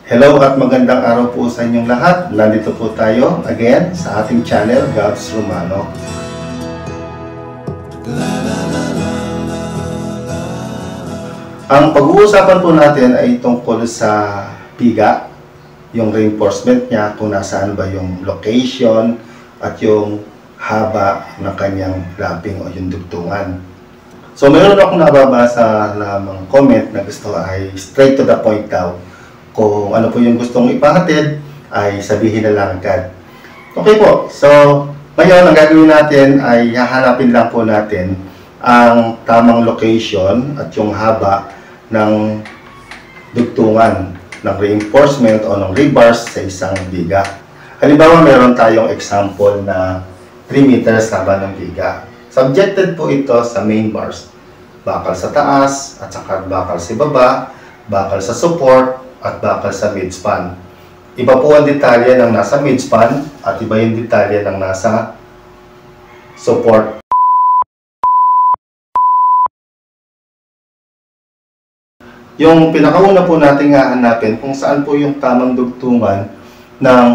Hello at magandang araw po sa inyong lahat. Nandito po tayo again sa ating channel, Gabs Romano. Ang pag-uusapan po natin ay tungkol sa biga, yung reinforcement niya, kung nasaan ba yung location at yung haba ng kanyang wrapping o yung dugtungan. So meron akong nababasa na mga comment na gusto ay straight to the point daw. Kung ano po yung gustong ipahatid, ay sabihin na lang agad. Okay po, so ngayon ang gagawin natin ay hahanapin lang po natin ang tamang location at yung haba ng dugtungan ng reinforcement o ng rebars sa isang biga. Halimbawa, meron tayong example na 3 meters haba ng biga. Subjected po ito sa main bars. Bakal sa taas at saka bakal sa baba, bakal sa support at bakal sa midspan. Iba po ang detalye ng nasa midspan at iba yung detalye ng nasa support. Yung pinakauna po natin hahanapin kung saan po yung tamang dugtungan ng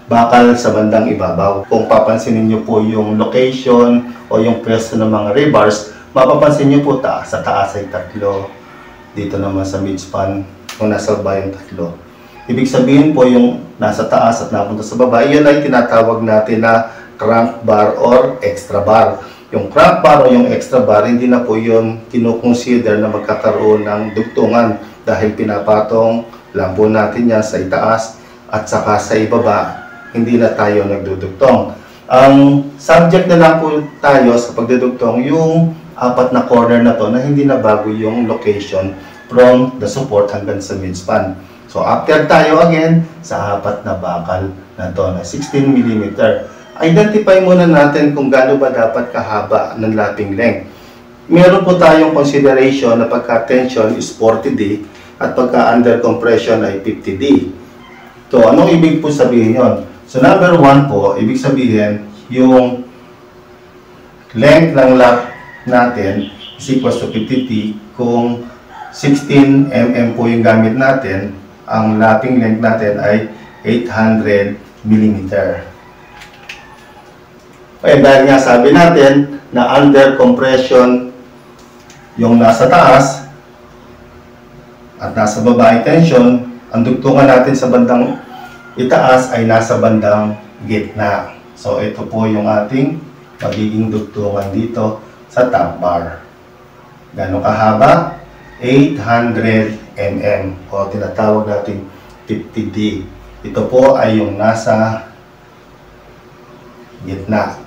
bakal sa bandang ibabaw. Kung papansinin nyo po yung location o yung pwesto ng mga rebars, mapapansin nyo po sa taas ay 3. Dito naman sa midspan, kung nasa baba yung 3. Ibig sabihin po yung nasa taas at napunta sa baba, iyon ay tinatawag natin na crank bar or extra bar. Yung crank bar o yung extra bar, hindi na po yun kinukonsider na magkakaroon ng dugtungan dahil pinapatong lang po natin yan sa itaas at saka sa ibaba, hindi na tayo nagdudugtong. Ang subject na lang po tayo sa pagdudugtong yung 4 na corner na to na hindi na bago yung location from the support hanggang sa midspan. So after tayo again sa 4 na bakal na to na 16 mm. Identify muna natin kung gaano ba dapat kahaba ng lapping length. Meron po tayong consideration na pagka tension is 40D at pagka under compression ay 50D. So anong ibig po sabihin yon? So number 1 po, ibig sabihin yung length ng lap natin is equals to 50T. Kung 16 mm po yung gamit natin, ang lapping length natin ay 800 mm. Okay, dahil nga sabi natin na under compression yung nasa taas at nasa baba ay tension, ang dugtungan natin sa bandang itaas ay nasa bandang gitna. So ito po yung ating magiging dugtungan dito sa top bar. Gano'ng kahaba? 800 mm o tinatawag natin 50D. Ito po ay yung nasa gitna.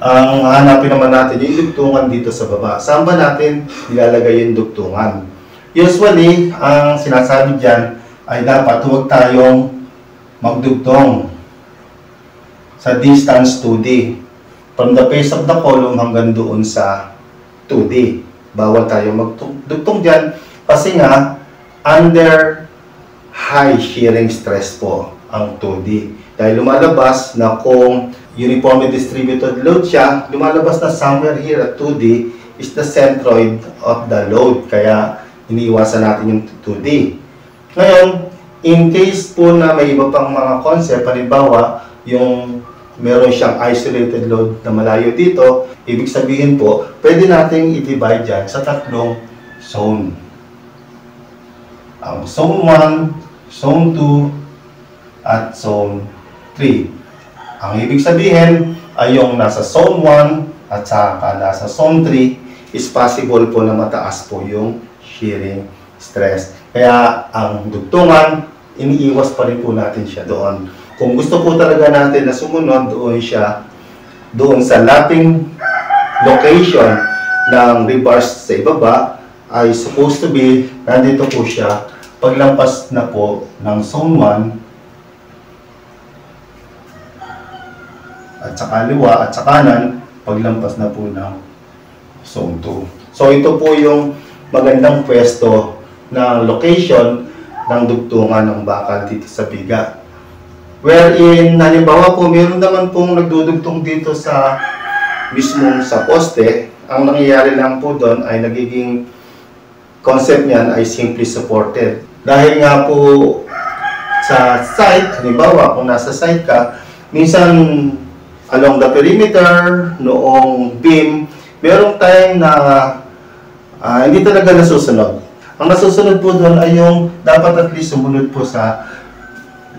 Ang hanapin naman natin yung dugtungan dito sa baba. Saan ba natin ilalagay yung dugtungan? Usually, ang sinasabi dyan ay dapat huwag tayong magdugtong sa distance 2D. From the base of the column hanggang doon sa 2D. Bawal tayo magdugtong dyan kasi nga under high shearing stress po ang 2D. Dahil lumalabas na kung uniformly distributed load siya, lumalabas na somewhere here at 2D is the centroid of the load. Kaya iniiwasan natin yung 2D. Ngayon, in case po na may iba pang mga concept, halimbawa, yung meron siyang isolated load na malayo dito, ibig sabihin po, pwede nating i-divide dyan sa 3 zone. Ang zone 1, zone 2, at zone 3. Ang ibig sabihin ay yung nasa zone 1 at saka nasa zone 3 is possible po na mataas po yung shearing stress. Kaya ang dugtungan, iniiwas pa rin po natin siya doon. Kung gusto po talaga natin na sumunod doon sa lapping location ng rebars sa ibaba, ay supposed to be, nandito po siya, paglampas na po ng zone 1, at sa kaliwa at sa kanan, paglampas na po ng zone 2. So ito po yung magandang pwesto ng location ng dugtungan ng bakal dito sa biga. Wherein, halimbawa po, meron naman pong nagdudugtong dito sa mismong sa poste ang nangyayari lang po doon ay nagiging concept niyan ay simply supported. Dahil nga po sa site, halimbawa kung nasa site ka, minsan along the perimeter, noong beam, merong time na hindi talaga nasusunod. Ang nasusunod po doon ay yung dapat at least sumunod po sa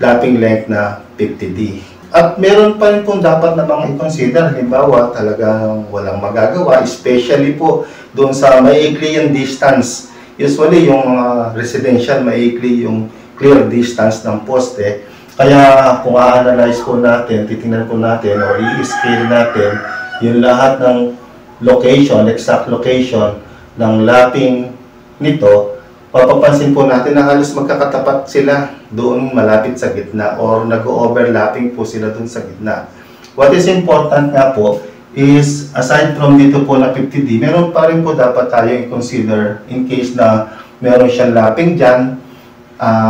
lapping length na 50D. At meron pa rin pong dapat na mga i-consider. Halimbawa, talagang walang magagawa, especially po doon sa maiikli yung distance. Usually, yung residential, maiikli yung clear distance ng poste. Kaya kung a-analyze po natin, titingnan po natin o i-scale natin yung lahat ng location, exact location ng lapping nito, mapapansin po natin na halos magkakatapat sila doon malapit sa gitna or nag-overlapping po sila doon sa gitna. What is important nga po is aside from dito po na 50D, meron pa rin po dapat tayo i-consider in case na meron siyang lapping dyan.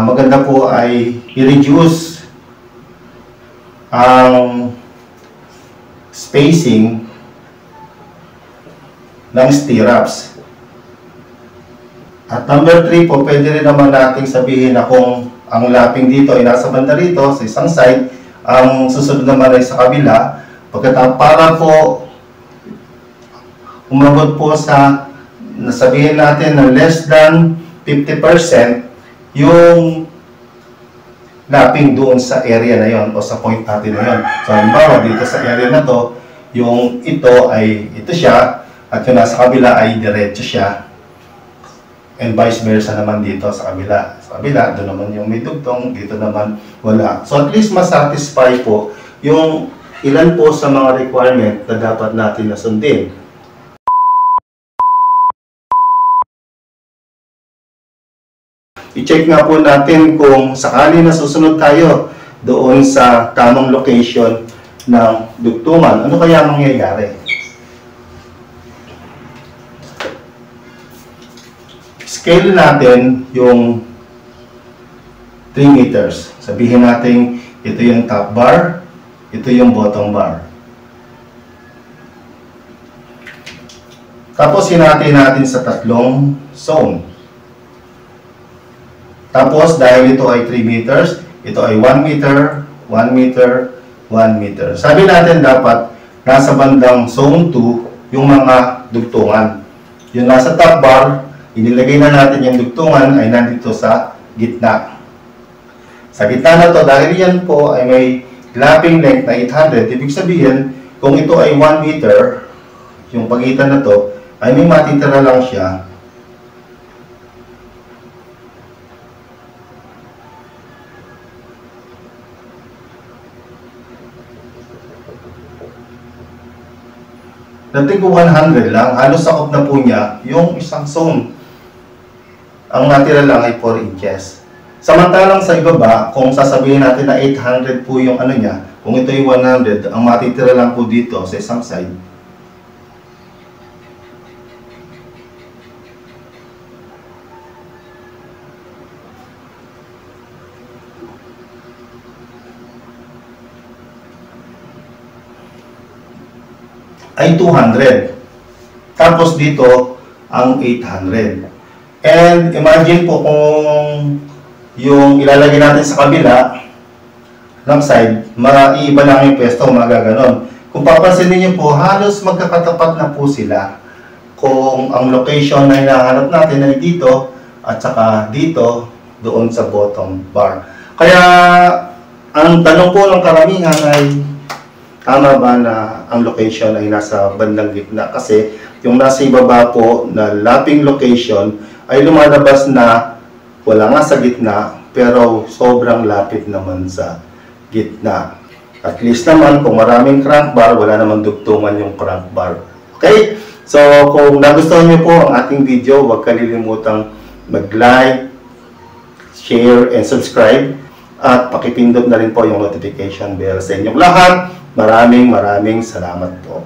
Maganda po ay i-reduce ang spacing ng stirrups. At number 3 po, pwede rin naman nating sabihin na kung ang lapping dito ay nasa banda rito sa isang side, ang susunod naman ay sa kabila. Pagkatapos para po umabot po sa nasabihin natin na less than 50% yung lapping doon sa area na yon o sa point natin na yon. So, halimbawa dito sa area na to, yung ito ay ito siya at yung nasa kabila ay diretso siya. And vice versa naman dito sa kabila. Sa kabila, doon naman yung may dugtong, dito naman wala. So at least masatisfy po yung ilan po sa mga requirement na dapat natin nasundin. I-check nga po natin kung sakali na susunod tayo doon sa tamang location ng dugtungan. Ano kaya mangyayari? Scale natin yung 3 meters. Sabihin natin ito yung top bar, ito yung bottom bar. Tapos hinati natin sa tatlong zone. Tapos dahil ito ay 3 meters, ito ay 1 meter, 1 meter, 1 meter. Sabi natin dapat nasa bandang zone 2 yung mga dugtungan. Yung nasa top bar, inilagay na natin yung dugtungan ay nandito sa gitna. Sa gitna na to, dahil yan po ay may lapping length na 800, ibig sabihin, kung ito ay 1 meter, yung pagitan na to, ay may matitira lang siya natin ko 100 lang, halos sakop na po niya yung isang zone. Ang natira lang ay 4 inches. Samantalang sa ibaba, kung sasabihin natin na 800 po yung ano niya, kung ito ay 100, ang matitira lang po dito sa isang side ay 200. Tapos dito, ang 800. And imagine po kung yung ilalagay natin sa kabila ng side, maiiba lang yung pwesto, magaganon. Kung papansinin niyo po, halos magkakatapat na po sila. Kung ang location na hinahanap natin ay dito, at saka dito, doon sa bottom bar. Kaya, ang tanong po ng karamihan ay, tama ba na ang location ay nasa bandang gitna? Kasi yung nasa ibaba po na lapping location ay lumalabas na wala nga sa gitna pero sobrang lapit naman sa gitna. At least naman kung maraming crank bar, wala naman dugtungan yung crank bar. Okay? So kung nagustuhan niyo po ang ating video, huwag kalilimutang mag-like, share, and subscribe. At pakipindot na rin po yung notification bell sa inyong lahat. Maraming salamat po.